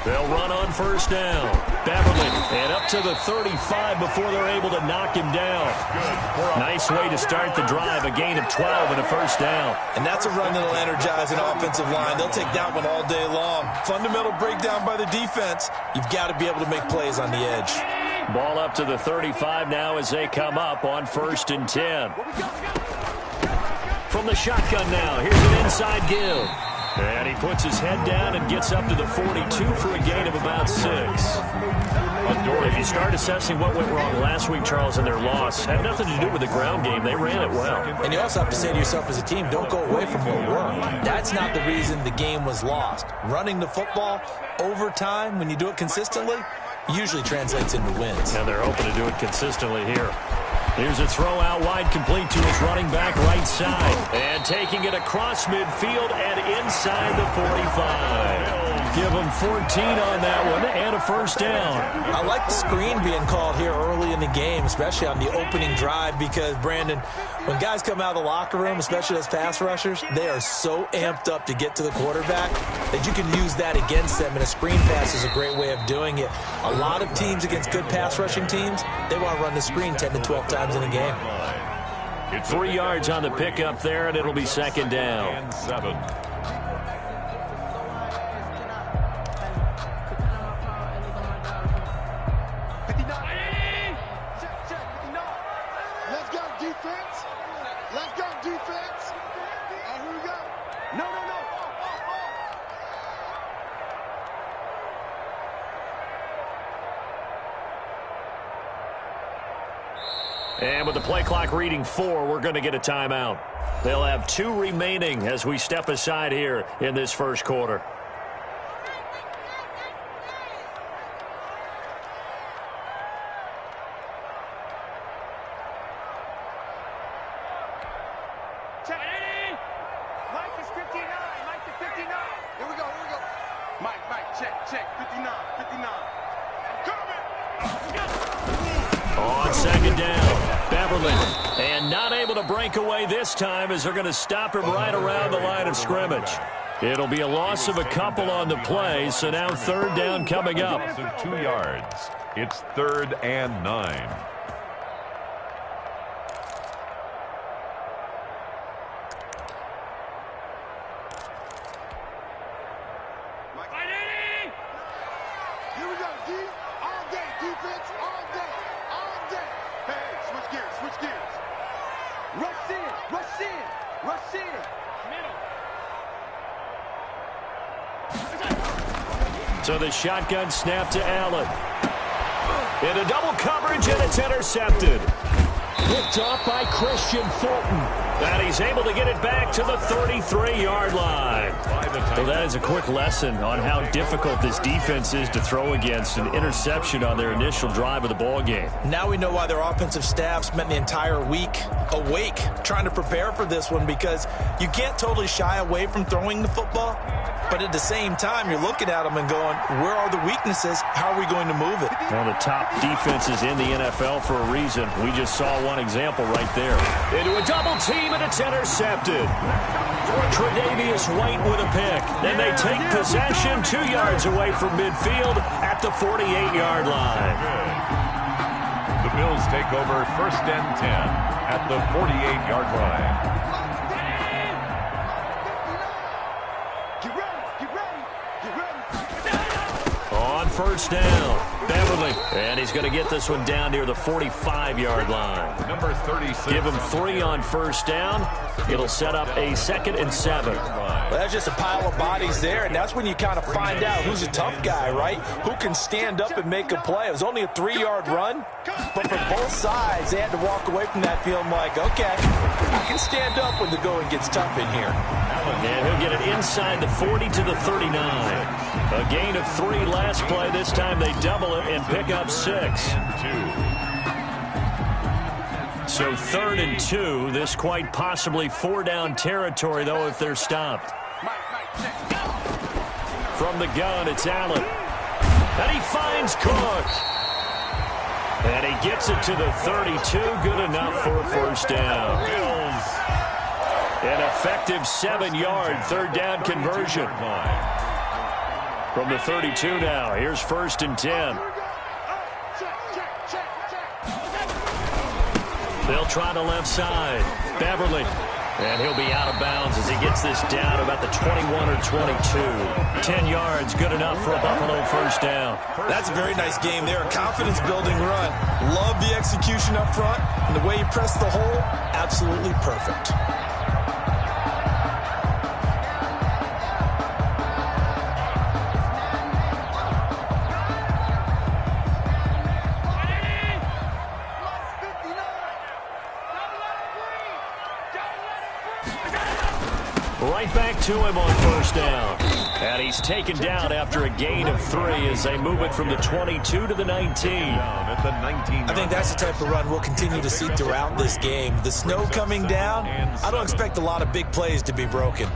They'll run on first down. Beverly, and up to the 35 before they're able to knock him down. Nice way to start the drive, a gain of 12 and a first down. And that's a run that'll energize an offensive line. They'll take that one all day long. Fundamental breakdown by the defense. You've got to be able to make plays on the edge. Ball up to the 35 now as they come up on first and 10. From the shotgun now, here's an inside give. And he puts his head down and gets up to the 42 for a gain of about 6. If you start assessing what went wrong last week, Charles, in their loss, had nothing to do with the ground game. They ran it well. And you also have to say to yourself as a team, don't go away from what worked. That's not the reason the game was lost. Running the football over time, when you do it consistently, usually translates into wins. And they're hoping to do it consistently here. Here's a throw out wide, complete to his running back right side. And taking it across midfield and inside the 45. Give him 14 on that one and a first down. I like the screen being called here early in the game, especially on the opening drive, because, Brandon, when guys come out of the locker room, especially those pass rushers, they are so amped up to get to the quarterback that you can use that against them, and a screen pass is a great way of doing it. A lot of teams against good pass rushing teams, they want to run the screen 10 to 12 times in a game. 3 yards on the pickup there, and it'll be second down. 7. And with the play clock reading 4, we're going to get a timeout. They'll have 2 remaining as we step aside here in this first quarter. Check. Mike is 59. Mike is 59. Here we go. Mike, check. 59. On second down, Beverly. And not able to break away this time as they're going to stop him right around the line of scrimmage. It'll be a loss of a couple on the play, so now third down coming up. Loss of 2 yards. It's 3rd and 9. So the shotgun snap to Allen. Into double coverage, and it's intercepted. Picked off by Christian Fulton. And he's able to get it back to the 33-yard line. So that is a quick lesson on how difficult this defense is to throw against. An interception on their initial drive of the ball game. Now we know why their offensive staff spent the entire week awake trying to prepare for this one, because you can't totally shy away from throwing the football. But at the same time, you're looking at them and going, where are the weaknesses? How are we going to move it? One of the top defenses in the NFL for a reason. We just saw one example right there. Into a double team, and it's intercepted. Tre'Davious White with a pick. Then they take possession 2 yards away from midfield at the 48-yard line. The Bills take over 1st and 10 at the 48-yard line. On first down, Beverly. And he's going to get this one down near the 45-yard line. Number 36. Give him 3 on first down. It'll set up a 2nd and 7. Well, that's just a pile of bodies there, and that's when you kind of find out who's a tough guy, right? Who can stand up and make a play. It was only a 3-yard run, but for both sides, they had to walk away from that field like, okay, I can stand up when the going gets tough in here. And he'll get it inside the 40 to the 39. A gain of 3 last play. This time they double it and pick up 6. So 3rd and 2. This quite possibly 4-down territory, though, if they're stopped. From the gun, it's Allen. And he finds Cook. And he gets it to the 32. Good enough for a first down. An effective 7-yard 3rd down conversion. From the 32 now, here's 1st and 10. They'll try the left side. Beverly. And he'll be out of bounds as he gets this down about the 21 or 22. 10 yards, good enough for a Buffalo first down. That's a very nice game there. A confidence-building run. Love the execution up front. And the way he pressed the hole, absolutely perfect. Right back to him on first down. And he's taken down after a gain of 3 as they move it from the 22 to the 19. I think that's the type of run we'll continue to see throughout this game. The snow coming down, I don't expect a lot of big plays to be broken.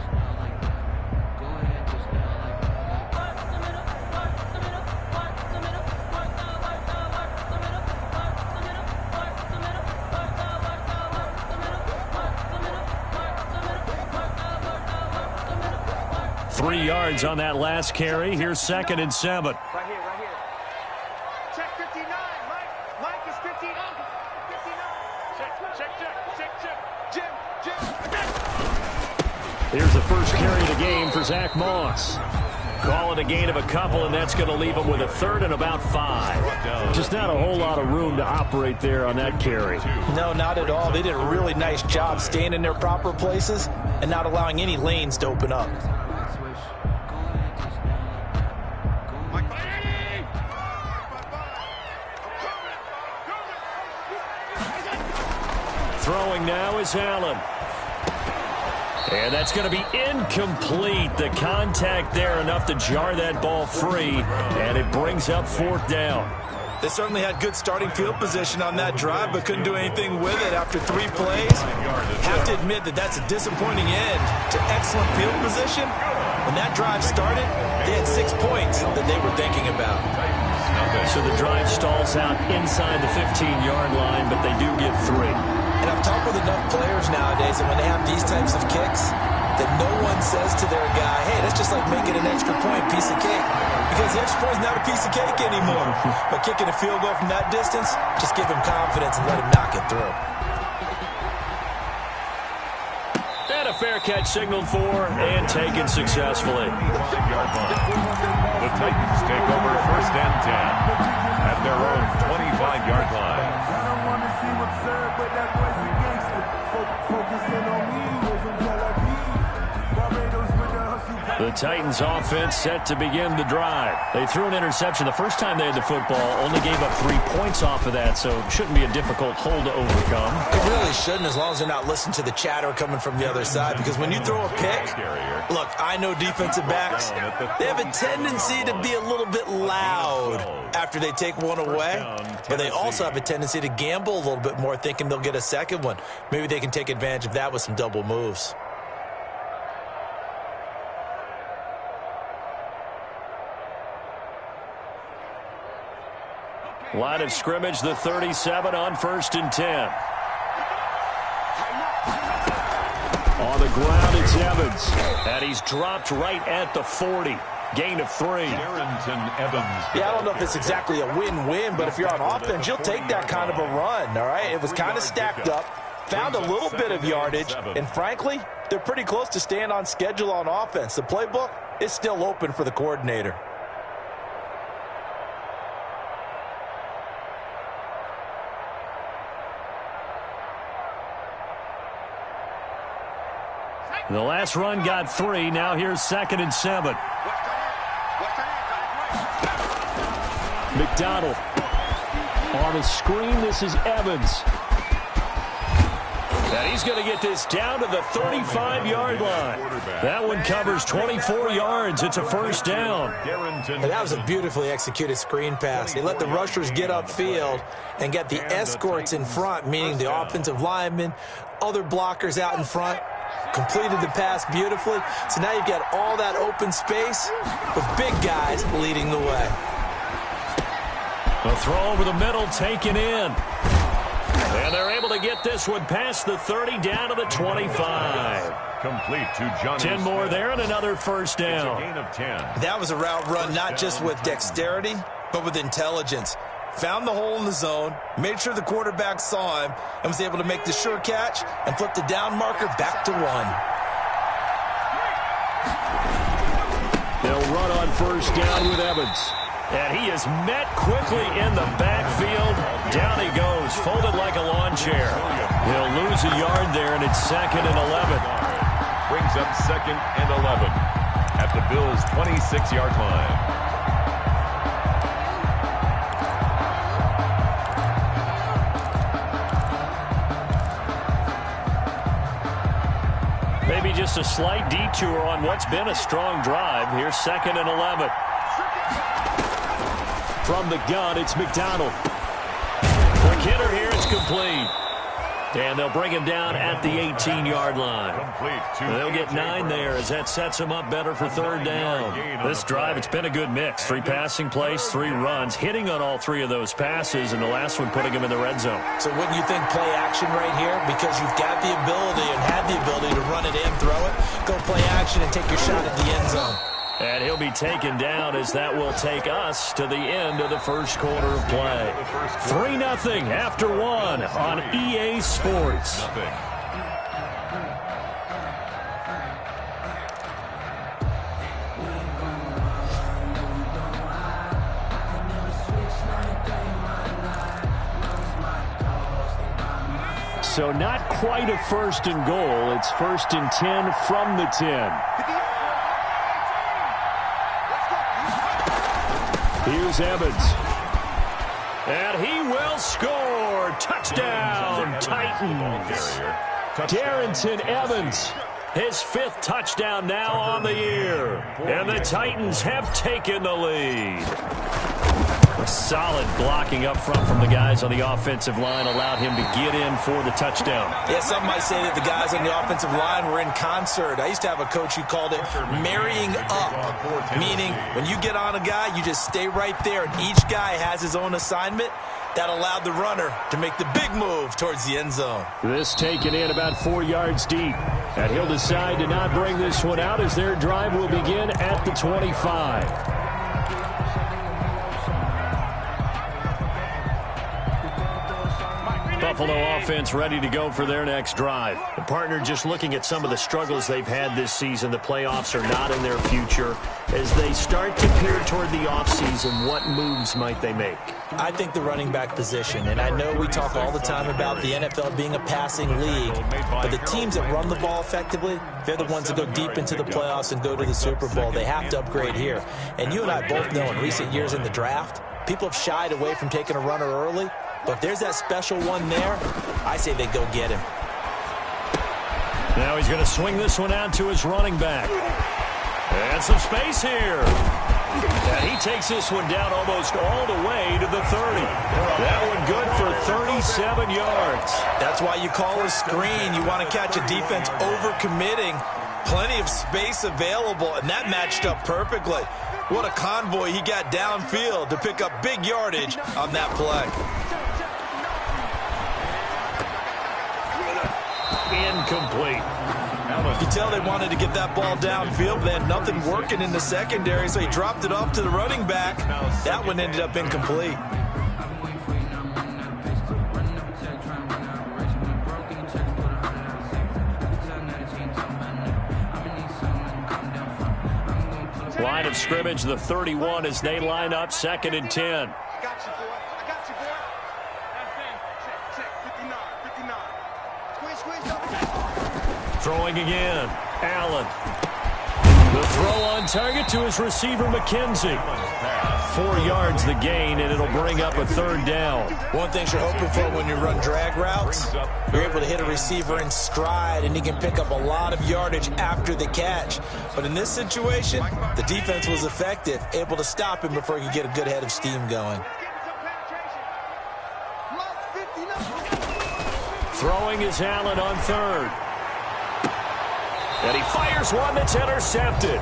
Yards on that last carry. Here's 2nd and 7. Right here, right here. Check 59. Mike is 59. 59. Check. Here's the first carry of the game for Zach Moss. Call it a gain of a couple, and that's going to leave him with a 3rd and about 5. Just not a whole lot of room to operate there on that carry. No, not at all. They did a really nice job staying in their proper places and not allowing any lanes to open up. Throwing now is Allen. And that's going to be incomplete. The contact there enough to jar that ball free, and it brings up 4th down. They certainly had good starting field position on that drive, but couldn't do anything with it after 3 plays. Have to admit that that's a disappointing end to excellent field position. When that drive started, they had 6 points that they were thinking about. So the drive stalls out inside the 15-yard line, but they do get 3. And I've talked with enough players nowadays that when they have these types of kicks, that no one says to their guy, hey, that's just like making an extra point, piece of cake. Because the extra point is not a piece of cake anymore. But kicking a field goal from that distance, just give him confidence and let him knock it through. And a fair catch signaled for and taken successfully. The Titans take over 1st and 10 at their own 25-yard line. The Titans offense set to begin the drive. They threw an interception the first time they had the football, only gave up 3 points off of that, so it shouldn't be a difficult hole to overcome. It really shouldn't, as long as they're not listening to the chatter coming from the other side, because when you throw a pick, look, I know defensive backs, they have a tendency to be a little bit loud after they take one away, but they also have a tendency to gamble a little bit more, thinking they'll get a second one. Maybe they can take advantage of that with some double moves. Line of scrimmage, the 37 on 1st and 10. On the ground, it's Evans. And he's dropped right at the 40. Gain of 3. Yeah, I don't know if it's exactly a win-win, but if you're on offense, you'll take that kind of a run, all right? It was kind of stacked up, found a little bit of yardage, and frankly, they're pretty close to staying on schedule on offense. The playbook is still open for the coordinator. The last run got 3. Now here's 2nd and 7. McDonald on the screen. This is Evans. And he's going to get this down to the 35-yard line. That one covers 24 yards. It's a 1st down. And that was a beautifully executed screen pass. They let the rushers get upfield and get the escorts in front, meaning the offensive linemen, other blockers out in front. Completed the pass beautifully. So now you've got all that open space with big guys leading the way. A throw over the middle, taken in. And they're able to get this one past the 30 down to the 25. Complete to Johnny 10 more there and another first down. It's a gain of 10. That was a route run not just with dexterity, but with intelligence. Found the hole in the zone, made sure the quarterback saw him, and was able to make the sure catch and flip the down marker back to 1. They'll run on first down with Evans. And he is met quickly in the backfield. Down he goes, folded like a lawn chair. He'll lose a yard there, and it's 2nd and 11. Brings up 2nd and 11 at the Bills' 26-yard line. Maybe just a slight detour on what's been a strong drive. Here's 2nd and 11. From the gun, it's McDonald. For Kidder here, it's complete. And they'll bring him down at the 18-yard line. They'll get 9 there as that sets him up better for 3rd down. This drive, it's been a good mix. 3 passing plays, 3 runs, hitting on all 3 of those passes, and the last one putting him in the red zone. So wouldn't you think play action right here? Because you've got the ability and have the ability to run it in, throw it, go play action and take your shot at the end zone. And he'll be taken down as that will take us to the end of the first quarter of play. 3-0 after 1 on EA Sports. So not quite a 1st and goal. It's 1st and 10 from the 10. Here's Evans. And he will score. Touchdown, Titans. Darrington Evans, his 5th touchdown now on the year. And the Titans have taken the lead. Solid blocking up front from the guys on the offensive line allowed him to get in for the touchdown. Yeah, some might say that the guys on the offensive line were in concert. I used to have a coach who called it marrying up, meaning when you get on a guy, you just stay right there, and each guy has his own assignment. That allowed the runner to make the big move towards the end zone. This taken in about 4 yards deep. And he'll decide to not bring this one out as their drive will begin at the 25. Buffalo offense ready to go for their next drive. The partner just looking at some of the struggles they've had this season. The playoffs are not in their future. As they start to peer toward the offseason, what moves might they make? I think the running back position, and I know we talk all the time about the NFL being a passing league, but the teams that run the ball effectively, they're the ones that go deep into the playoffs and go to the Super Bowl. They have to upgrade here. And you and I both know in recent years in the draft, people have shied away from taking a runner early. But if there's that special one there, I say they go get him. Now he's going to swing this one out to his running back. And some space here. And he takes this one down almost all the way to the 30. That one good for 37 yards. That's why you call a screen. You want to catch a defense over-committing. Plenty of space available, and that matched up perfectly. What a convoy he got downfield to pick up big yardage on that play. Incomplete. You can tell they wanted to get that ball downfield. They had nothing working in the secondary, so he dropped it off to the running back. That one ended up incomplete. Line of scrimmage, the 31 as they line up 2nd and 10. I got you, boy. I got you, boy. Check. 59. Squeeze. Throwing again. Allen. The throw on target to his receiver, McKenzie. 4 yards the gain, and it'll bring up a 3rd down. One thing you're hoping for when you run drag routes, you're able to hit a receiver in stride, and he can pick up a lot of yardage after the catch. But in this situation, the defense was effective, able to stop him before he could get a good head of steam going. Throwing is Allen on 3rd. And he fires one that's intercepted.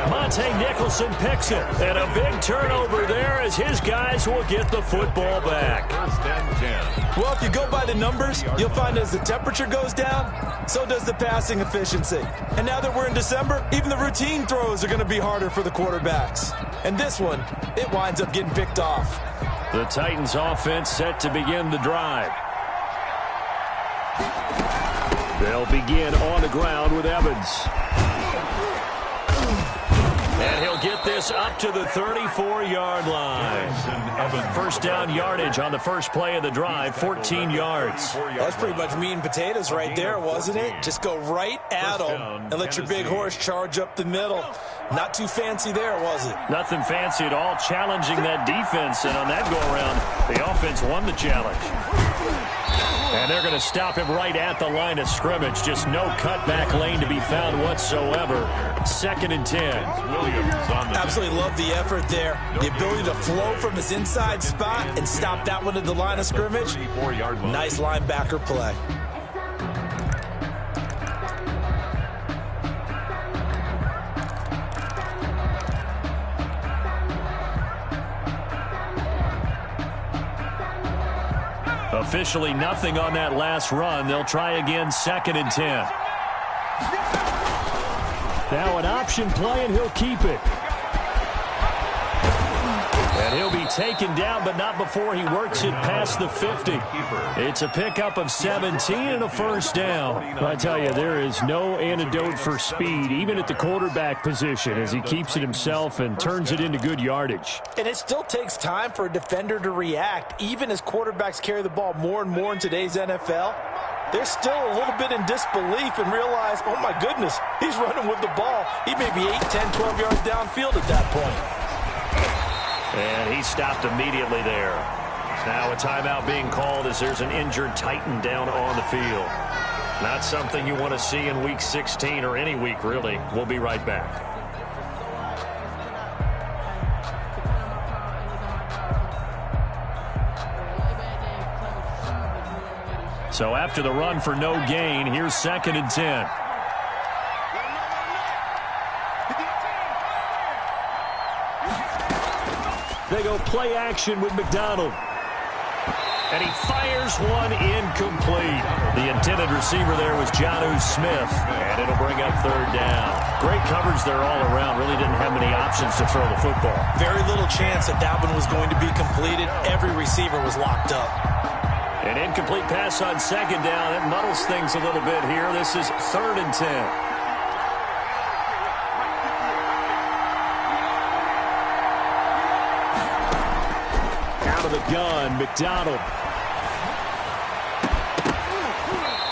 Monte Nicholson picks it. And a big turnover there as his guys will get the football back. First and 10. Well, if you go by the numbers, you'll find as the temperature goes down, so does the passing efficiency. And now that we're in December, even the routine throws are going to be harder for the quarterbacks. And this one, it winds up getting picked off. The Titans offense set to begin the drive. They'll begin on the ground with Evans. And he'll get this up to the 34-yard line. First down yardage on the first play of the drive, 14 yards. That's pretty much meat and potatoes right there, wasn't it? Just go right at them and let your big horse charge up the middle. Not too fancy there, was it? Nothing fancy at all, challenging that defense. And on that go-around, the offense won the challenge. And they're going to stop him right at the line of scrimmage. Just no cutback lane to be found whatsoever. 2nd and 10. Absolutely love the effort there. The ability to flow from his inside spot and stop that one at the line of scrimmage. Nice linebacker play. Officially nothing on that last run. They'll try again, 2nd and 10. Now an option play, and he'll keep it. And he'll be taken down, but not before he works it past the 50. It's a pickup of 17 and a first down. I tell you, there is no antidote for speed, even at the quarterback position, as he keeps it himself and turns it into good yardage. And it still takes time for a defender to react, even as quarterbacks carry the ball more and more in today's NFL. They're still a little bit in disbelief and realize, oh my goodness, he's running with the ball. He may be 8, 10, 12 yards downfield at that point. And he stopped immediately there. Now a timeout being called as there's an injured Titan down on the field. Not something you want to see in Week 16 or any week, really. We'll be right back. So after the run for no gain, here's 2nd and 10. They go play action with McDonald. And he fires one incomplete. The intended receiver there was Jonnu Smith. And it'll bring up 3rd down. Great coverage there all around. Really didn't have many options to throw the football. Very little chance that one was going to be completed. Every receiver was locked up. An incomplete pass on 2nd down. It muddles things a little bit here. This is 3rd and 10. Out of the gun, McDonald.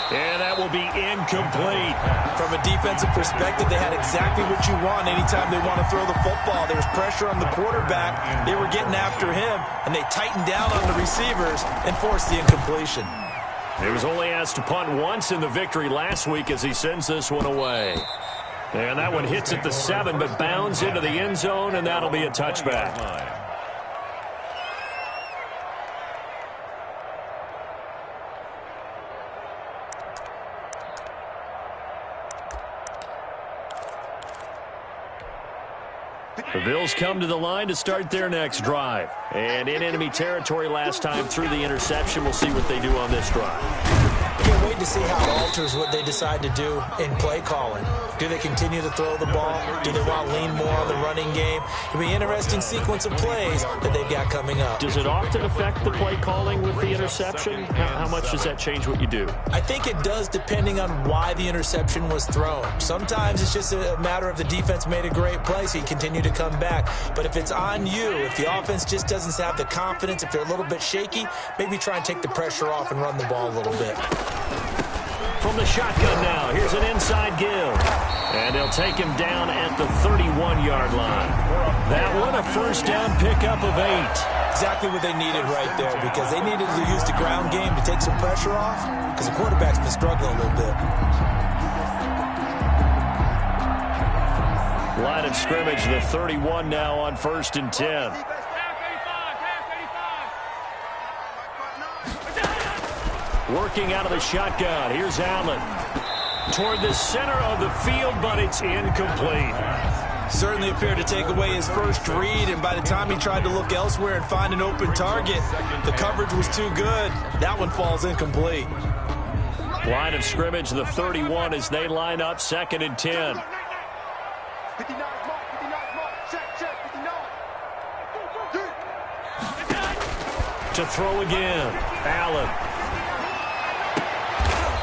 And that will be incomplete. From a defensive perspective, they had exactly what you want anytime they want to throw the football. There was pressure on the quarterback. They were getting after him, and they tightened down on the receivers and forced the incompletion. He was only asked to punt once in the victory last week as he sends this one away. And that one hits at the 7, but bounds into the end zone, and that'll be a touchback. The Bills come to the line to start their next drive. And in enemy territory last time through the interception. We'll see what they do on this drive. Can't wait to see how it alters what they decide to do in play calling. Do they continue to throw the ball? Do they want to lean more on the running game? It'll be an interesting sequence of plays that they've got coming up. Does it often affect the play calling with the interception? How much does that change what you do? I think it does, depending on why the interception was thrown. Sometimes it's just a matter of the defense made a great play, so you continue to come back. But if it's on you, if the offense just doesn't have the confidence, if they're a little bit shaky, maybe try and take the pressure off and run the ball a little bit. From the shotgun now, here's an inside give. And they'll take him down at the 31-yard line. That one, a first down pickup of 8. Exactly what they needed right there, because they needed to use the ground game to take some pressure off, because the quarterback's been struggling a little bit. Line of scrimmage, the 31 now on 1st and 10. Working out of the shotgun. Here's Allen. Toward the center of the field, but it's incomplete. Certainly appeared to take away his first read, and by the time he tried to look elsewhere and find an open target, the coverage was too good. That one falls incomplete. Line of scrimmage, the 31 as they line up, 2nd and 10. 59, mark, 59, mark. Check, 59. To throw again, Allen.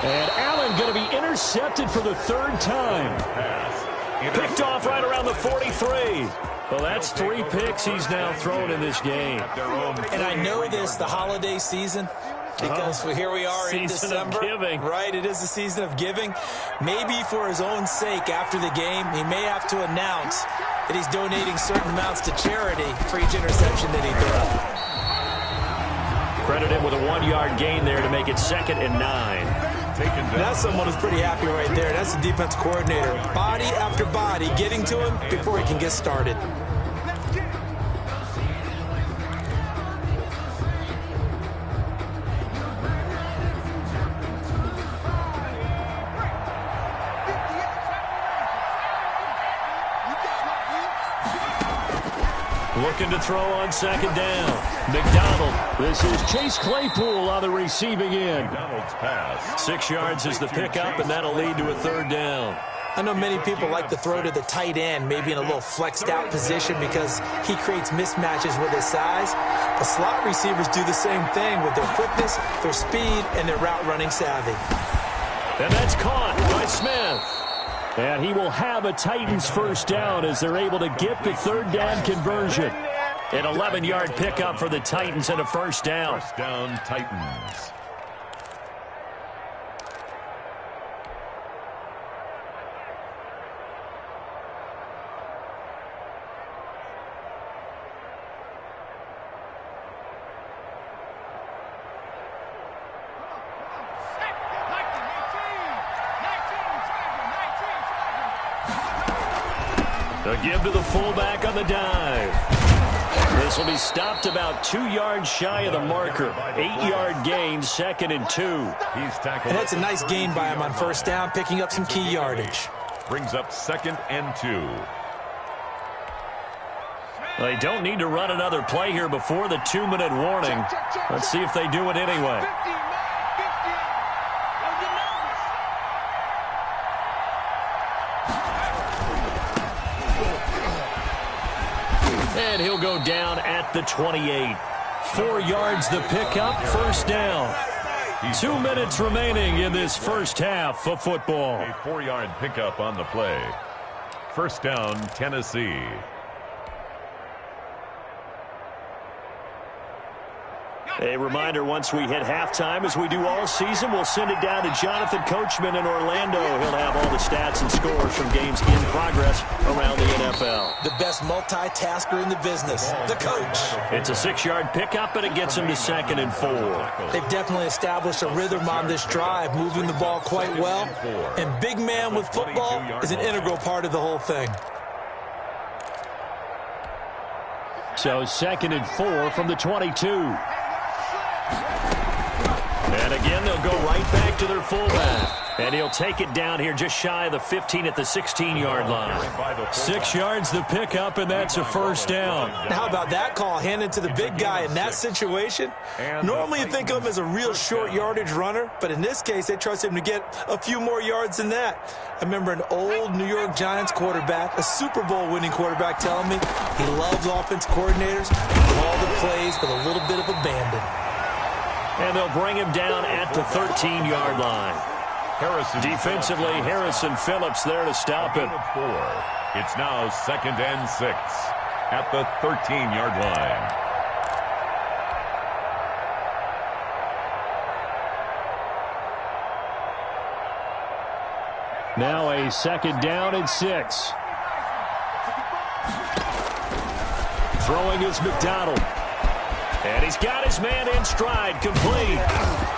And Allen going to be intercepted for the 3rd time. Picked off right around the 43. Well, that's 3 picks he's now thrown in this game. And I know this, the holiday season, because here we are in December. Season of giving. Right, it is the season of giving. Maybe for his own sake after the game, he may have to announce that he's donating certain amounts to charity for each interception that he threw. Credit him with a 1-yard gain there to make it 2nd and 9. That's someone who's pretty happy right there. That's the defense coordinator. Body after body getting to him before he can get started. Looking to throw on 2nd down. McDonald. This is Chase Claypool on the receiving end. 6 yards is the pickup, and that'll lead to a 3rd down. I know many people like to throw to the tight end, maybe in a little flexed out position because he creates mismatches with his size. But slot receivers do the same thing with their quickness, their speed, and their route running savvy. And that's caught by Smith. And he will have a Titans 1st down as they're able to get the 3rd down conversion. An 11-yard pickup for the Titans and a 1st down. 1st down, Titans. A give to the fullback on the dive. This will be stopped about 2 yards shy of the marker. 8-yard gain, 2nd and 2. He's tackled. And that's a nice gain by him on 1st down, picking up some key yardage. Brings up 2nd and 2. They don't need to run another play here before the 2-minute warning. Let's see if they do it anyway. And he'll go down at the 28. 4 yards the pickup, 1st down. 2 minutes remaining in this 1st half of football. A 4-yard pickup on the play. 1st down, Tennessee. A reminder, once we hit halftime, as we do all season, we'll send it down to Jonathan Coachman in Orlando. He'll have all the stats and scores from games in progress around the NFL. The best multitasker in the business, the coach. It's a 6-yard pickup, but it gets him to 2nd and 4. They've definitely established a rhythm on this drive, moving the ball quite well. And big man with football is an integral part of the whole thing. So 2nd and 4 from the 22. And again, they'll go right back to their fullback. And he'll take it down here just shy of the 15 at the 16-yard line. 6 yards the pickup, and that's a 1st down. Now, how about that call handed to the big guy in that situation? Normally you think of him as a real short yardage runner, but in this case, they trust him to get a few more yards than that. I remember an old New York Giants quarterback, a Super Bowl winning quarterback, telling me he loves offense coordinators who call the plays with a little bit of abandon. And they'll bring him down at the 13-yard line. Defensively, Harrison Phillips there to stop him. It's now 2nd and 6 at the 13-yard line. Now a 2nd down and 6. Throwing is McDonald. And he's got his man in stride, complete.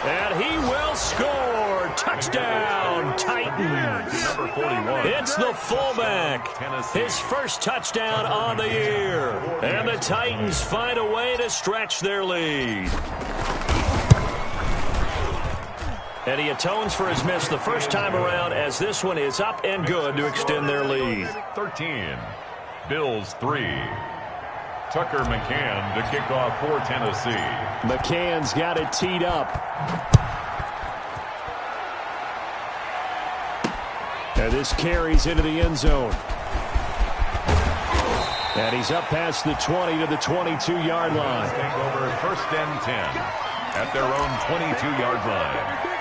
And he will score. Touchdown, Titans. Number 41. It's the fullback. His first touchdown on the year. And the Titans find a way to stretch their lead. And he atones for his miss the first time around, as this one is up and good to extend their lead. 13. Bills 3. Tucker McCann to kick off for Tennessee. McCann's got it teed up. And this carries into the end zone. And he's up past the 20 to the 22-yard line. Take over first and 10 at their own 22-yard line.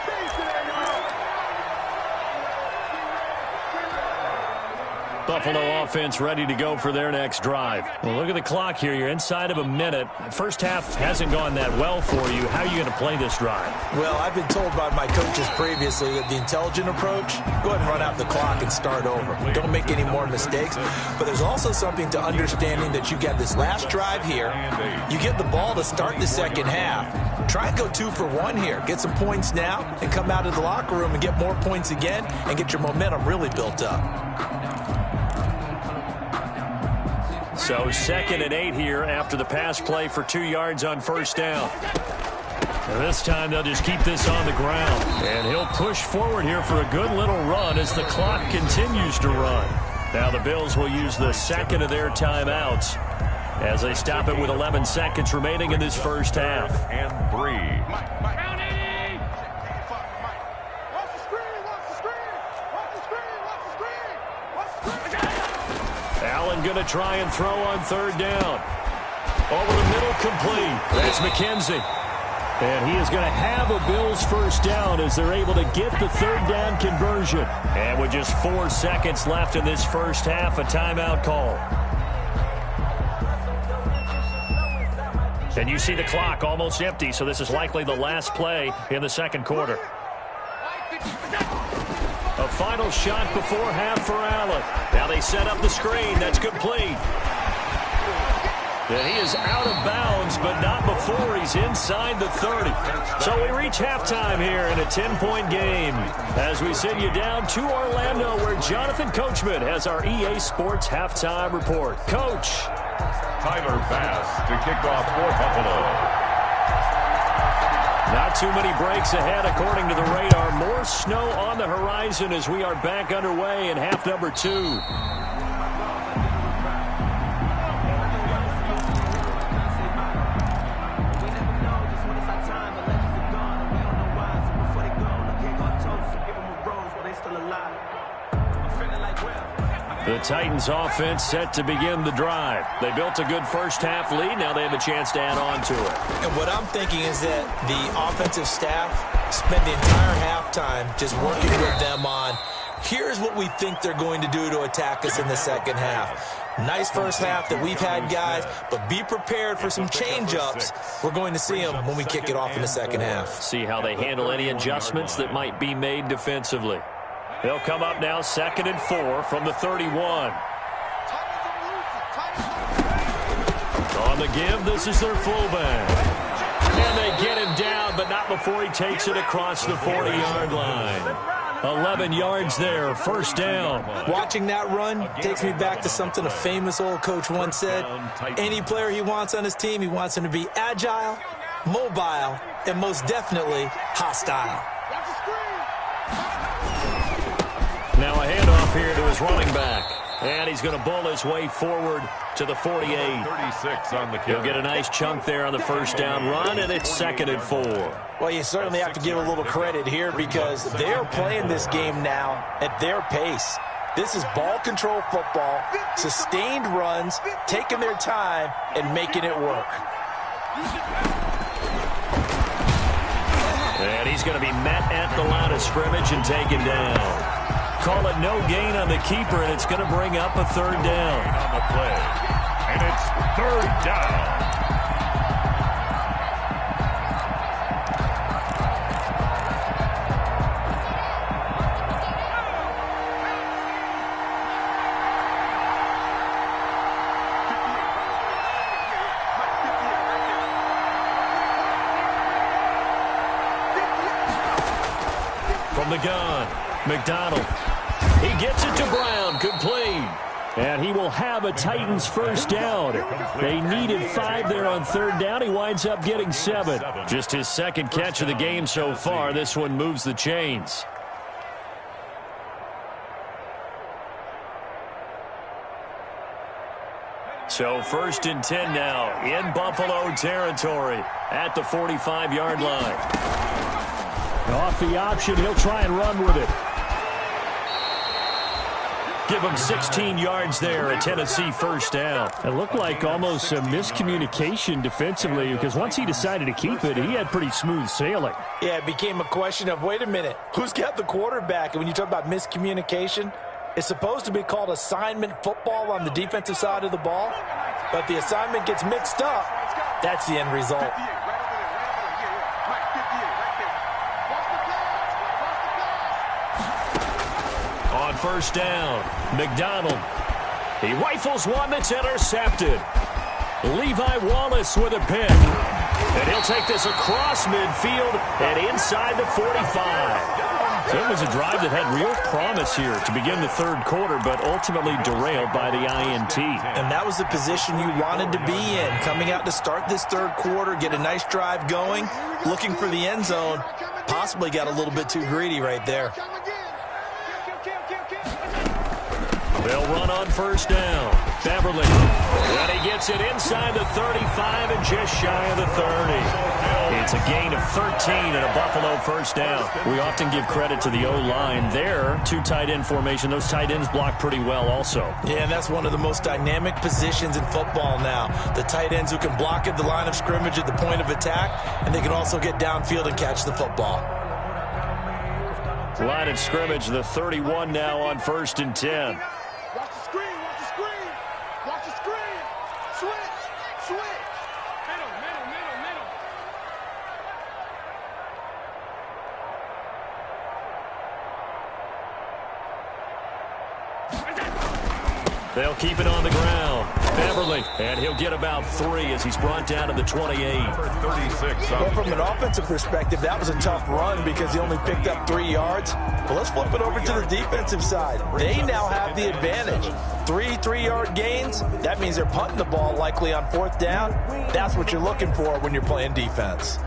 Buffalo offense ready to go for their next drive. Well, look at the clock here. You're inside of a minute. First half hasn't gone that well for you. How are you going to play this drive? Well, I've been told by my coaches previously that the intelligent approach, go ahead and run out the clock and start over. Don't make any more mistakes. But there's also something to understanding that you get this last drive here. You get the ball to start the second half. Try and go 2 for 1 here. Get some points now and come out of the locker room and get more points again and get your momentum really built up. So 2nd and 8 here after the pass play for 2 yards on first down. And this time they'll just keep this on the ground. And he'll push forward here for a good little run as the clock continues to run. Now the Bills will use the second of their timeouts as they stop it with 11 seconds remaining in this first half. And 3. Allen going to try and throw on third down. Over the middle, complete. That's McKenzie. And he is going to have a Bills first down as they're able to get the third down conversion. And with just 4 seconds left in this first half, a timeout call. And you see the clock almost empty, so this is likely the last play in the second quarter. A final shot before half for Allen. Now they set up the screen. That's complete. And he is out of bounds, but not before he's inside the 30. So we reach halftime here in a 10-point game as we send you down to Orlando where Jonathan Coachman has our EA Sports halftime report. Coach. Tyler Bass to kick off for Buffalo. Not too many breaks ahead according to the radar. More snow on the horizon as we are back underway in half number 2. The Titans offense set to begin the drive. They built a good first half lead. Now they have a chance to add on to it. And what I'm thinking is that the offensive staff spent the entire halftime just working with them on, here's what we think they're going to do to attack us in the second half. Nice first half that we've had, guys, but be prepared for some change-ups. We're going to see them when we kick it off in the second half. See how they handle any adjustments that might be made defensively. They'll come up now 2nd and 4 from the 31. On the give, this is their fullback. And they get him down, but not before he takes it across the 40-yard line. 11 yards there, first down. Watching that run takes me back to something a famous old coach once said. Any player he wants on his team, he wants him to be agile, mobile, and most definitely hostile. Now a handoff here to his running back. And he's going to bull his way forward to the 48. 36 on the kick. He'll get a nice chunk there on the first down run, and it's 2nd and 4. Well, you certainly have to give a little credit here because they're playing this game now at their pace. This is ball control football, sustained runs, taking their time, and making it work. And he's going to be met at the line of scrimmage and taken down. Call it no gain on the keeper, and it's going to bring up a third down. On the play, and it's third down. From the gun, McDonald. He gets it to Brown, complete. And he will have a Titans first down. They needed 5 there on third down. He winds up getting 7. Just his second catch of the game so far. This one moves the chains. So 1st and 10 now in Buffalo territory at the 45-yard line. Off the option, he'll try and run with it. Give him 16 yards there, a Tennessee first down. It looked like almost a miscommunication defensively because once he decided to keep it, he had pretty smooth sailing. Yeah, it became a question of, wait a minute, who's got the quarterback? And when you talk about miscommunication, it's supposed to be called assignment football on the defensive side of the ball. But the assignment gets mixed up. That's the end result. On first down, McDonald. He rifles one that's intercepted. Levi Wallace with a pick. And he'll take this across midfield and inside the 45. So it was a drive that had real promise here to begin the third quarter, but ultimately derailed by the INT. And that was the position you wanted to be in, coming out to start this third quarter, get a nice drive going, looking for the end zone. Possibly got a little bit too greedy right there. They'll run on first down. Beverly. And he gets it inside the 35 and just shy of the 30. It's a gain of 13 and a Buffalo first down. We often give credit to the O-line there. 2 tight end formation. Those tight ends block pretty well also. Yeah, and that's one of the most dynamic positions in football now. The tight ends who can block at the line of scrimmage at the point of attack, and they can also get downfield and catch the football. Line of scrimmage, the 31 now on 1st and 10. Watch the screen, watch the screen. Watch the screen. Switch, switch. Middle, middle, middle, middle. They'll keep it on the ground. Beverly, and he'll get about 3 as he's brought down to the 28. 36. Well, from an offensive perspective, that was a tough run because he only picked up 3 yards. But let's flip it over to the defensive side. They now have the advantage. 3 3-yard gains, that means they're punting the ball likely on 4th down. That's what you're looking for when you're playing defense.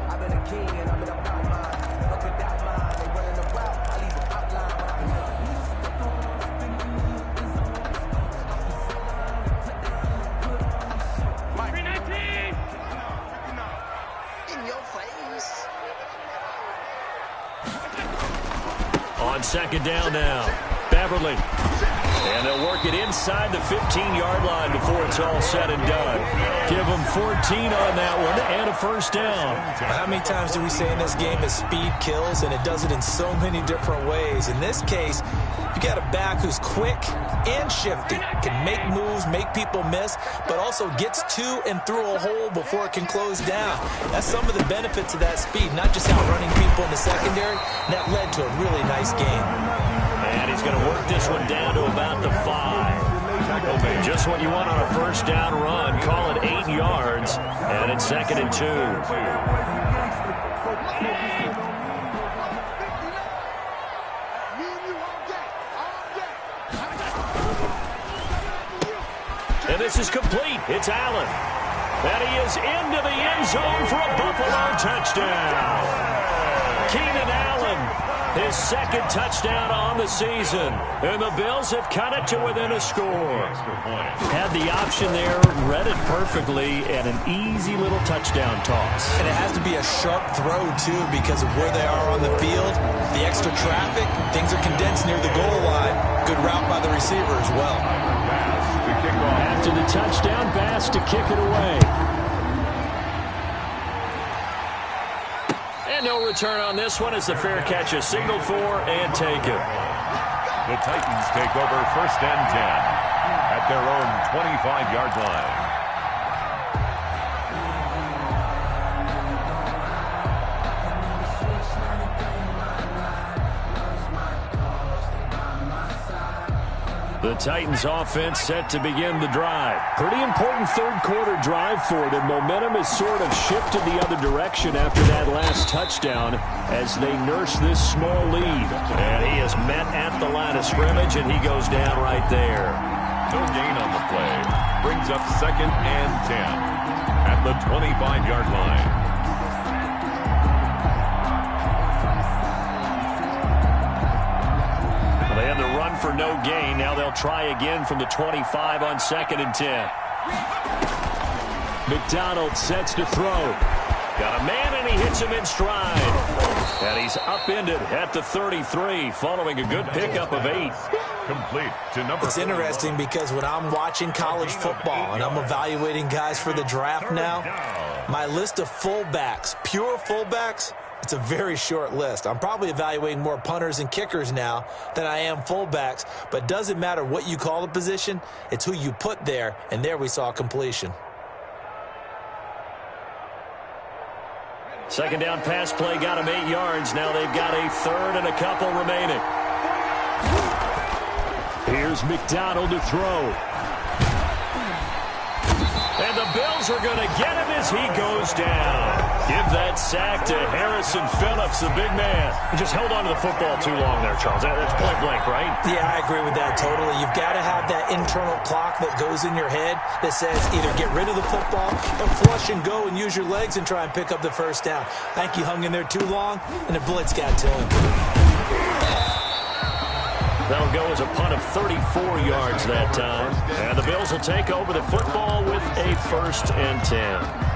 On 2nd down now, Beverly. And they'll work it inside the 15-yard line before it's all said and done. Give them 14 on that one and a first down. How many times do we say in this game that speed kills, and it does it in so many different ways? In this case, you got a back who's quick and shifty, can make moves, make people miss, but also gets to and through a hole before it can close down. That's some of the benefits of that speed, not just outrunning people in the secondary. That led to a really nice game. And he's going to work this one down to about the 5. Just what you want on a first down run. Call it 8 yards, and it's 2nd and 2. And this is complete. It's Allen. And he is into the end zone for a Buffalo touchdown. Keenan Allen, his 2nd touchdown on the season. And the Bills have cut it to within a score. Had the option there, read it perfectly, and an easy little touchdown toss. And it has to be a sharp throw, too, because of where they are on the field. The extra traffic, things are condensed near the goal line. Good route by the receiver as well. After the touchdown, Bass to kick it away. And no return on this one as the fair catch is signaled for and taken. The Titans take over 1st and 10 at their own 25-yard line. The Titans offense set to begin the drive. Pretty important third quarter drive for them. Momentum has sort of shifted the other direction after that last touchdown as they nurse this small lead. And he is met at the line of scrimmage, and he goes down right there. No gain on the play. Brings up 2nd and 10 at the 25-yard line. They had the run for no gain. Now they'll try again from the 25 on 2nd and 10. McDonald sets to throw. Got a man, and he hits him in stride. And he's upended at the 33, following a good pickup of 8. Complete to number 4. It's interesting because when I'm watching college football and I'm evaluating guys for the draft now, my list of fullbacks, pure fullbacks, it's a very short list. I'm probably evaluating more punters and kickers now than I am fullbacks, but it doesn't matter what you call the position, it's who you put there, and there we saw completion. Second down pass play got him 8 yards. Now they've got a third and a couple remaining. Here's McDonald to throw. And the Bills are going to get him as he goes down. Give that sack to Harrison Phillips, the big man. He just held on to the football too long there, Charles. That's point blank, right? Yeah, I agree with that totally. You've got to have that internal clock that goes in your head that says either get rid of the football or flush and go and use your legs and try and pick up the first down. I think he hung in there too long, and the blitz got to him. That'll go as a punt of 34 yards that time. And the Bills will take over the football with a 1st and 10.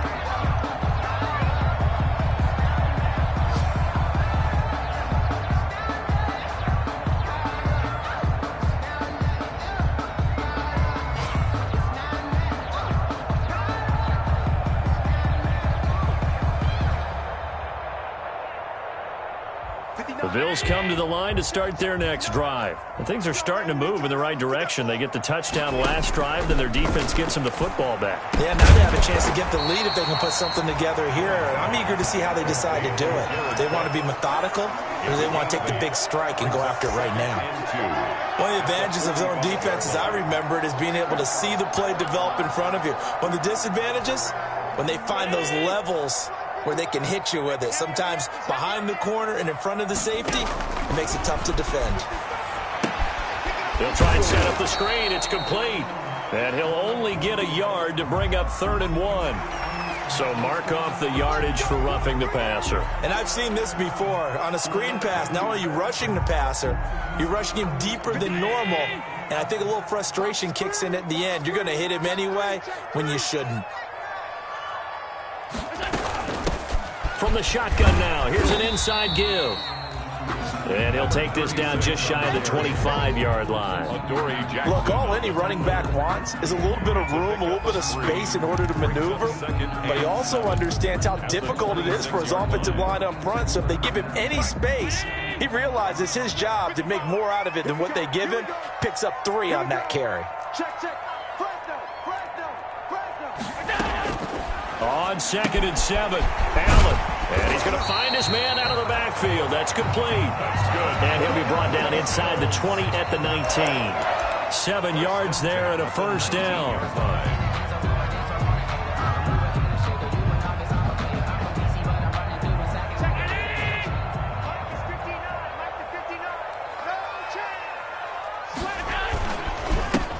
The Bills come to the line to start their next drive. And things are starting to move in the right direction. They get the touchdown last drive, then their defense gets them the football back. Yeah, now they have a chance to get the lead if they can put something together here. I'm eager to see how they decide to do it. Do they want to be methodical, or do they want to take the big strike and go after it right now? One of the advantages of zone defense, as I remember it, is being able to see the play develop in front of you. One of the disadvantages, when they find those levels where they can hit you with it. Sometimes behind the corner and in front of the safety, it makes it tough to defend. He'll try and set up the screen. It's complete. And he'll only get a yard to bring up 3rd and 1. So mark off the yardage for roughing the passer. And I've seen this before. On a screen pass, not only are you rushing the passer, you're rushing him deeper than normal. And I think a little frustration kicks in at the end. You're going to hit him anyway when you shouldn't. From the shotgun now, here's an inside give. And he'll take this down just shy of the 25-yard line. Look, all any running back wants is a little bit of room, a little bit of space in order to maneuver. But he also understands how difficult it is for his offensive line up front. So if they give him any space, he realizes his job to make more out of it than what they give him. Picks up 3 on that carry. On 2nd and 7, Allen. And he's going to find his man out of the backfield. That's complete. That's good. And he'll be brought down inside the 20 at the 19. 7 yards there and a 1st down.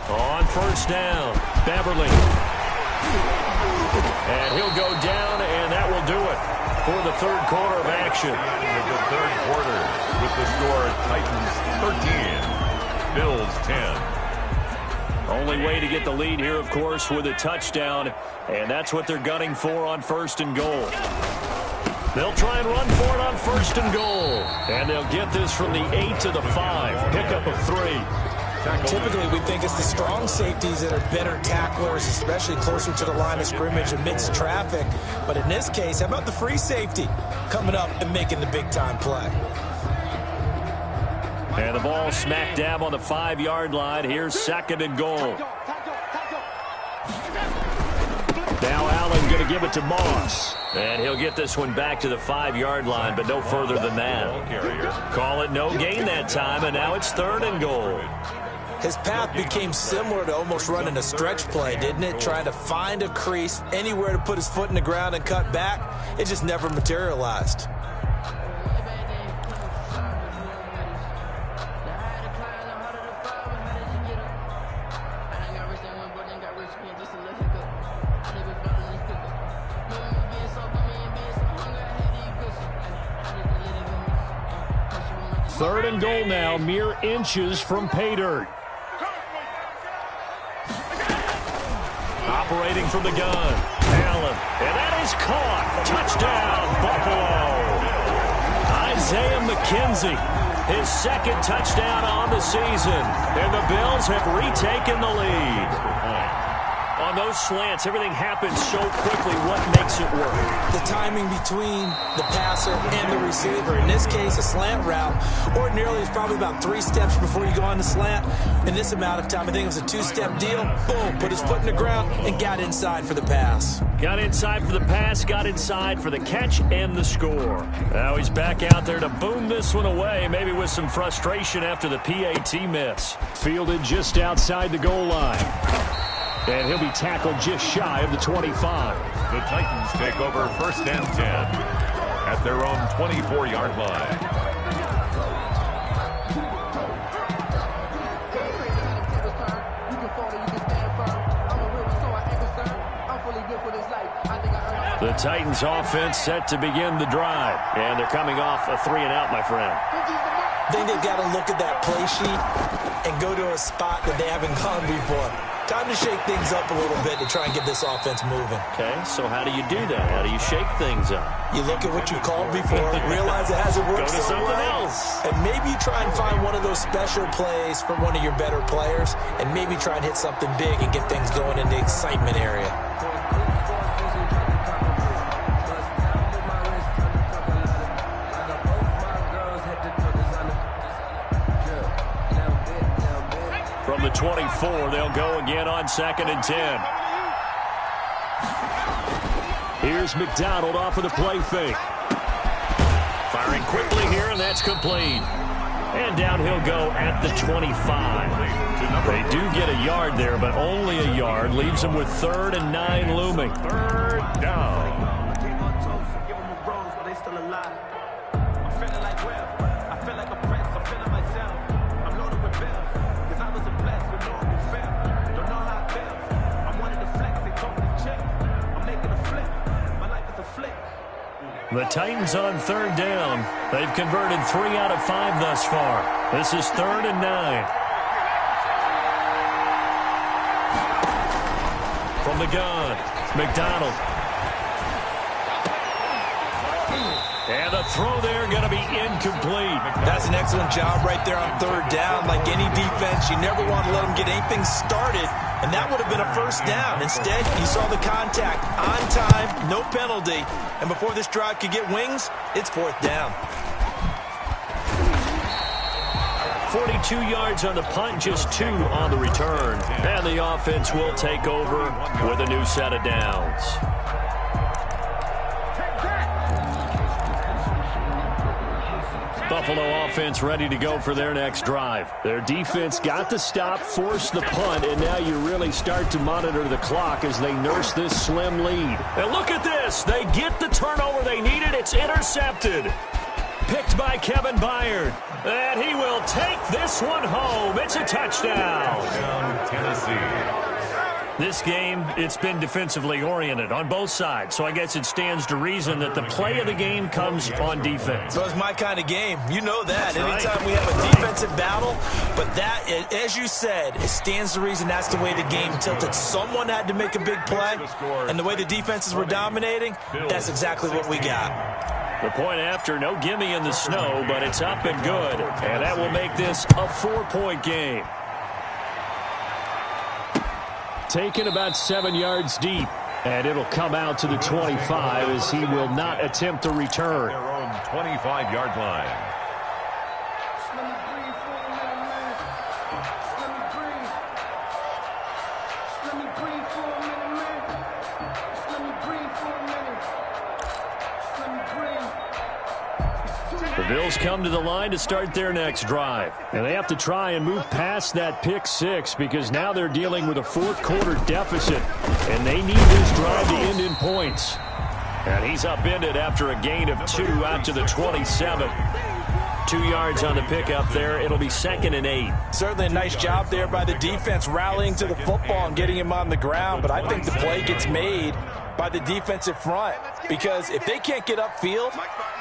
On 1st down, Beverly. And he'll go down, and that will do it for the 3rd quarter of action. With the 3rd quarter, with the score Titans 13, Bills 10. Only way to get the lead here, of course, with a touchdown, and that's what they're gunning for on 1st and goal. They'll try and run for it on 1st and goal, and they'll get this from the 8 to the 5, pickup of 3. Typically, we think it's the strong safeties that are better tacklers, especially closer to the line of scrimmage amidst traffic. But in this case, how about the free safety coming up and making the big-time play? And the ball smack dab on the 5-yard line. Here's 2nd and goal. Now Allen going to give it to Moss. And he'll get this one back to the 5-yard line, but no further than that. Call it no gain that time, and now it's 3rd and goal. His path became similar to almost running a stretch play, didn't it? Trying to find a crease, anywhere to put his foot in the ground and cut back. It just never materialized. Third and goal now, mere inches from pay dirt. Operating from the gun, Allen. And that is caught. Touchdown, Buffalo. Isaiah McKenzie, his second touchdown on the season. And the Bills have retaken the lead. On those slants, everything happens so quickly. What makes it work? The timing between the passer and the receiver. In this case, a slant route ordinarily is probably about 3 steps before you go on the slant. In this amount of time, I think it was a 2-step deal. Boom, put his foot in the ground and got inside for the pass. Got inside for the pass, got inside for the catch and the score. Now he's back out there to boom this one away, maybe with some frustration after the PAT miss. Fielded just outside the goal line. And he'll be tackled just shy of the 25. The Titans take over 1st and 10 at their own 24-yard line. The Titans offense set to begin the drive. And they're coming off a 3-and-out, my friend. I think they've got to look at that play sheet and go to a spot that they haven't gone before. Time to shake things up a little bit to try and get this offense moving. Okay, so how do you do that? How do you shake things up? You look at what you called before, realize it hasn't worked Go to so something well, else. and maybe you try and find one of those special plays from one of your better players, and maybe try and hit something big and get things going in the excitement area. From the 24, they'll go again on 2nd and 10. Here's McDonald off of the play fake. Firing quickly here, and that's complete. And down he'll go at the 25. They do get a yard there, but only a yard. Leaves them with 3rd and 9 looming. 3rd down. The Titans on 3rd down. They've converted 3 out of 5 thus far. This is 3rd and 9. From the gun, McDonald. And the throw there going to be incomplete. That's an excellent job right there on 3rd down. Like any defense, you never want to let them get anything started, and that would have been a 1st down. Instead, you saw the contact on time, no penalty, and before this drive could get wings, it's 4th down. 42 yards on the punt, just 2 on the return. And the offense will take over with a new set of downs. Buffalo offense ready to go for their next drive. Their defense got the stop, forced the punt, and now you really start to monitor the clock as they nurse this slim lead. And look at this. They get the turnover they needed. It's intercepted. Picked by Kevin Byard. And he will take this one home. It's a touchdown. Tennessee. This game, it's been defensively oriented on both sides, so I guess it stands to reason that the play of the game comes on defense. So it's my kind of game. You know that. That's right. Anytime we have a defensive battle, but that, as you said, it stands to reason that's the way the game tilted. Someone had to make a big play, and the way the defenses were dominating, that's exactly what we got. The point after, no gimme in the snow, but it's up and good, and that will make this a 4-point game. Taken about 7 yards deep, and it'll come out to the 25 as he will not attempt a return. Their own 25-yard line. The Bills come to the line to start their next drive. And they have to try and move past that pick 6 because now they're dealing with a 4th-quarter deficit, and they need this drive to end in points. And he's upended after a gain of 2 out to the 27. 2 yards on the pickup there. It'll be 2nd and 8. Certainly a nice job there by the defense rallying to the football and getting him on the ground, but I think the play gets made by the defensive front because if they can't get upfield,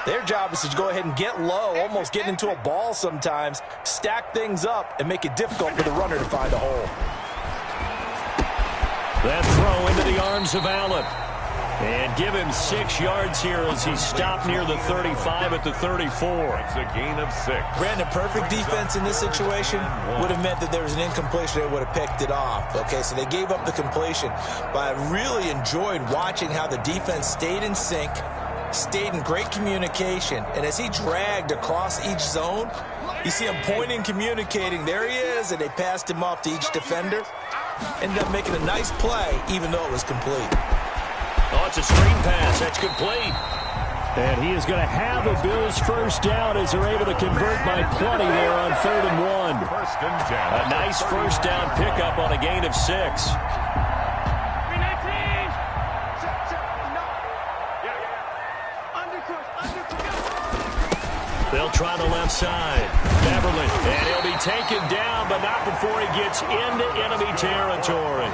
their job is to go ahead and get low, almost get into a ball sometimes, stack things up, and make it difficult for the runner to find a hole. That throw into the arms of Allen. And give him 6 yards here as he stopped near the 35 at the 34. It's a gain of 6. Brandon, perfect defense in this situation would have meant that there was an incompletion. They would have picked it off. Okay, so they gave up the completion. But I really enjoyed watching how the defense stayed in sync, stayed in great communication. And as he dragged across each zone, you see him pointing, communicating. There he is, and they passed him off to each defender. Ended up making a nice play, even though it was complete. Oh, it's a screen pass. That's complete. And he is going to have a Bills first down as they're able to convert by plenty there on 3rd and 1. First and 10. A nice first down pickup on a gain of 6. They'll try the left side. Beverly, and he'll be taken down, but not before he gets into enemy territory.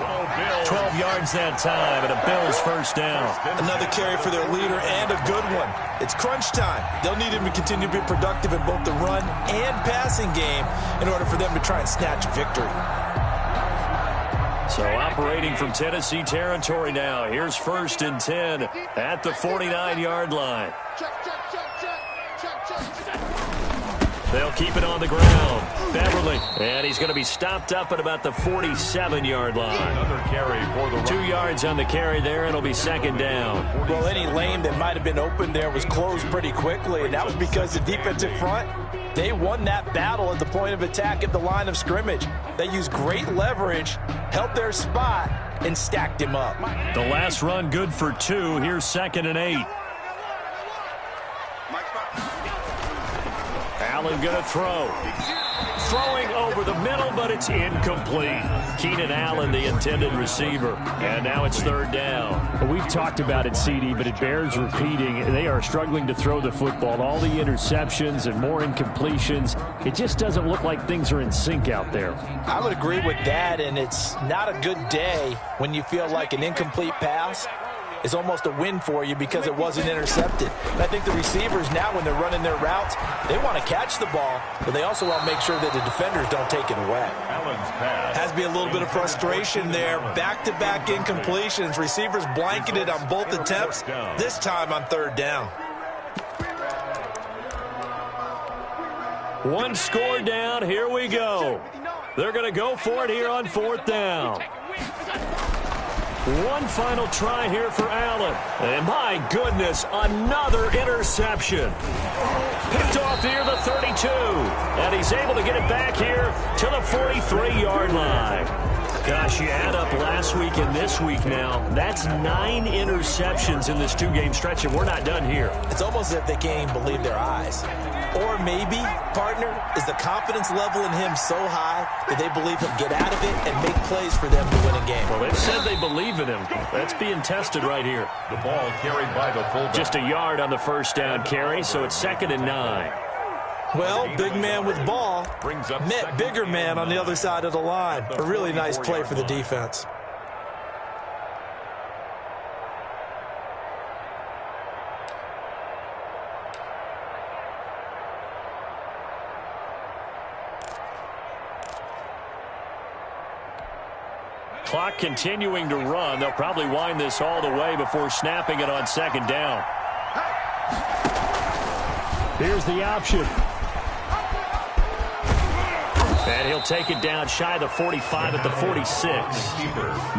12 yards that time, and a Bills first down. Another carry for their leader, and a good one. It's crunch time. They'll need him to continue to be productive in both the run and passing game in order for them to try and snatch a victory. So operating from Tennessee territory now. Here's 1st and 10 at the 49-yard line. They'll keep it on the ground. Beverly, and he's going to be stopped up at about the 47-yard line. Another carry for the 2 yards on the carry there, and it'll be 2nd down. Well, any lane that might have been open there was closed pretty quickly, and that was because the defensive front, they won that battle at the point of attack at the line of scrimmage. They used great leverage, held their spot, and stacked him up. The last run good for 2. Here's 2nd and 8. Allen going to throw. Throwing over the middle, but it's incomplete. Keenan Allen, the intended receiver. And now it's 3rd down. Well, we've talked about it, CD, but it bears repeating. They are struggling to throw the football. All the interceptions and more incompletions. It just doesn't look like things are in sync out there. I would agree with that, and it's not a good day when you feel like an incomplete pass is almost a win for you because it wasn't intercepted. And I think the receivers now, when they're running their routes, they want to catch the ball, but they also want to make sure that the defenders don't take it away. Allen's pass. Has to be a little bit of frustration there. Back-to-back incompletions. Receivers blanketed on both attempts, this time on 3rd down. One score down. Here we go. They're going to go for it here on 4th down. One final try here for Allen. And my goodness, another interception. Picked off near the 32. And he's able to get it back here to the 43-yard line. Gosh, you add up last week and this week now. That's 9 interceptions in this 2-game stretch, and we're not done here. It's almost as if they can't even believe their eyes. Or maybe, partner, is the confidence level in him so high that they believe he'll get out of it and make plays for them to win a game. Well, they've said they believe in him. That's being tested right here. The ball carried by the fullback. Just a yard on the first down carry, so it's 2nd and 9. Well, big man with ball Brings up met bigger man on the other side of the line. A really nice play for the defense. Clock continuing to run. They'll probably wind this all the way before snapping it on 2nd down. Here's the option. And he'll take it down shy of the 45 at the 46.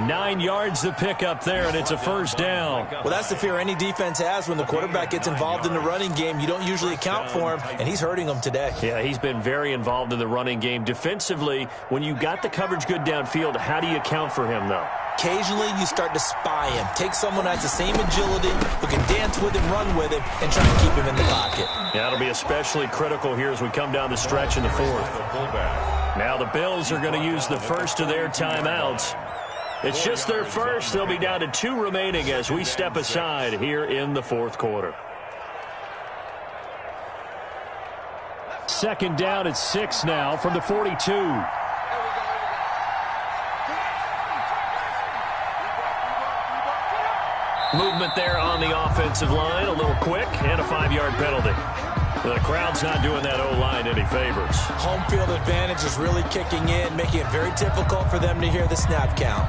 9 yards to pick up there, and it's a first down. Well, that's the fear any defense has when the quarterback gets involved in the running game. You don't usually account for him, and he's hurting them today. Yeah, he's been very involved in the running game. Defensively, when you got the coverage good downfield, how do you account for him, though? Occasionally, you start to spy him. Take someone who has the same agility, who can dance with him, run with him, and try to keep him in the pocket. Yeah, that'll be especially critical here as we come down the stretch in the 4th. Now the Bills are going to use the first of their timeouts. It's just their first. They'll be down to 2 remaining as we step aside here in the 4th quarter. 2nd down at 6 now from the 42. Movement there on the offensive line, a little quick, and a 5-yard penalty. The crowd's not doing that O-line any favors. Home field advantage is really kicking in, making it very difficult for them to hear the snap count.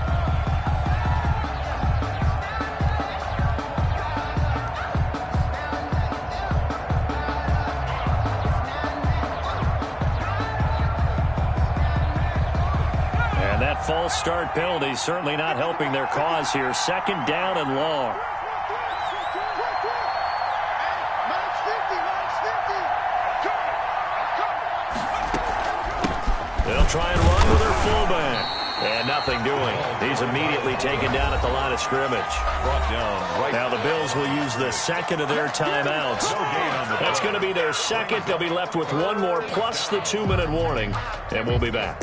false start penalty certainly not helping their cause here. Second down and long. They'll try and run with their fullback. And nothing doing. He's immediately taken down at the line of scrimmage. Brought down right. Now the Bills will use the second of their timeouts. That's going to be their second. They'll be left with one more plus the 2-minute warning. And we'll be back.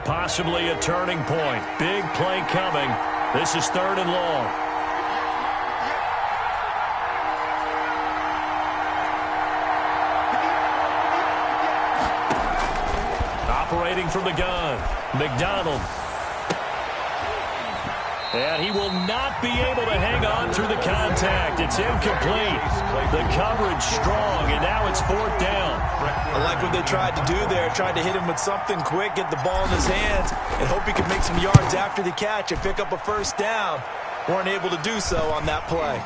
Possibly a turning point. Big play coming. This is 3rd and long. Operating from the gun, McDonald. And he will not be able to hang on through the contact. It's incomplete. The coverage strong, and now it's 4th down. I like what they tried to do there. Tried to hit him with something quick, get the ball in his hands, and hope he could make some yards after the catch and pick up a 1st down. Weren't able to do so on that play.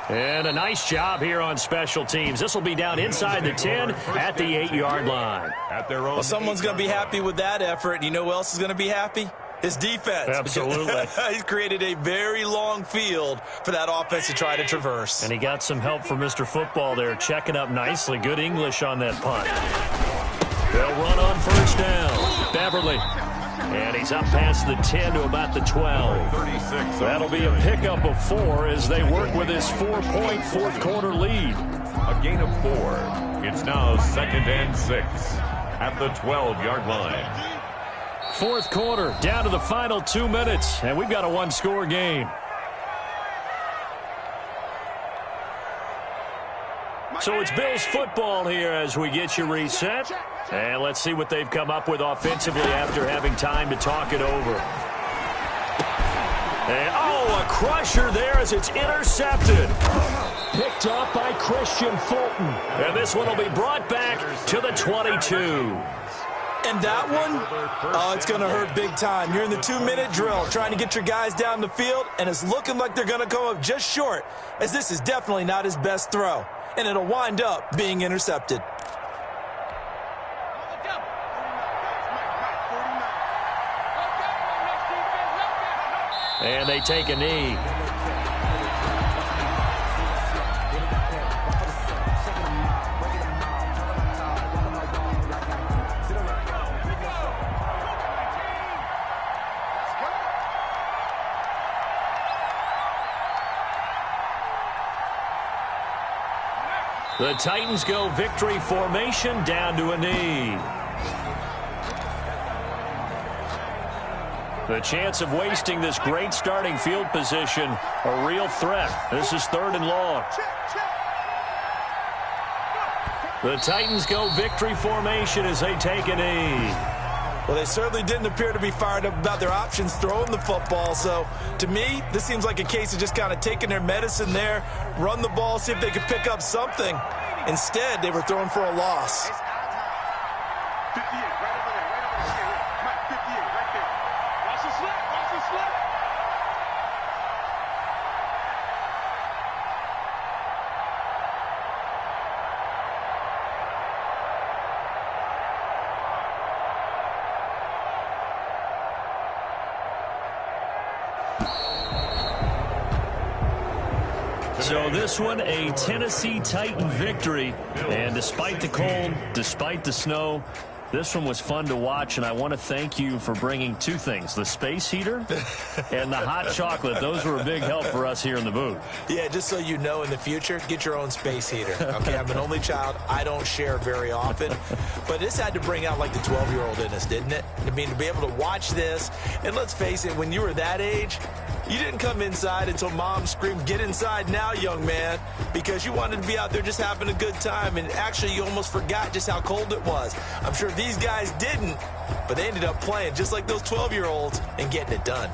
And a nice job here on special teams. This will be down inside the 10 at the 8-yard line. At their own. Well, someone's going to be happy with that effort. And you know who else is going to be happy? His defense. Absolutely. He's created a very long field for that offense to try to traverse. And he got some help from Mr. Football there, checking up nicely. Good English on that punt. They'll run on 1st down. Beverly. And he's up past the 10 to about the 12. 36. That'll be a pickup of 4 as they work with his 4-point fourth-quarter lead. A gain of 4. It's now 2nd and 6 at the 12-yard line. 4th quarter, down to the final 2 minutes, and we've got a 1-score game. So it's Bills football here as we get you reset. And let's see what they've come up with offensively after having time to talk it over. And, a crusher there as it's intercepted. Picked up by Christian Fulton. And this one will be brought back to the 22. And that one, it's going to hurt big time. You're in the 2-minute drill trying to get your guys down the field, and it's looking like they're going to come up just short, as this is definitely not his best throw. And it'll wind up being intercepted. And they take a knee. The Titans go victory formation down to a knee. The chance of wasting this great starting field position, a real threat. This is 3rd and long. The Titans go victory formation as they take a knee. Well, they certainly didn't appear to be fired up about their options throwing the football. So, to me, this seems like a case of just kind of taking their medicine there, run the ball, see if they could pick up something. Instead, they were throwing for a loss. 58, right over there, Mike, 58, right there. Watch the slip, watch the slip. So this one, a Tennessee Titan victory. And despite the cold, despite the snow, this one was fun to watch, and I want to thank you for bringing 2 things, the space heater and the hot chocolate. Those were a big help for us here in the booth. Yeah, just so you know, in the future, get your own space heater. Okay, I'm an only child. I don't share very often. But this had to bring out, like, the 12-year-old in us, didn't it? I mean, to be able to watch this, and let's face it, when you were that age, you didn't come inside until Mom screamed, "Get inside now, young man," because you wanted to be out there just having a good time, and actually you almost forgot just how cold it was. I'm sure these guys didn't, but they ended up playing just like those 12-year-olds and getting it done.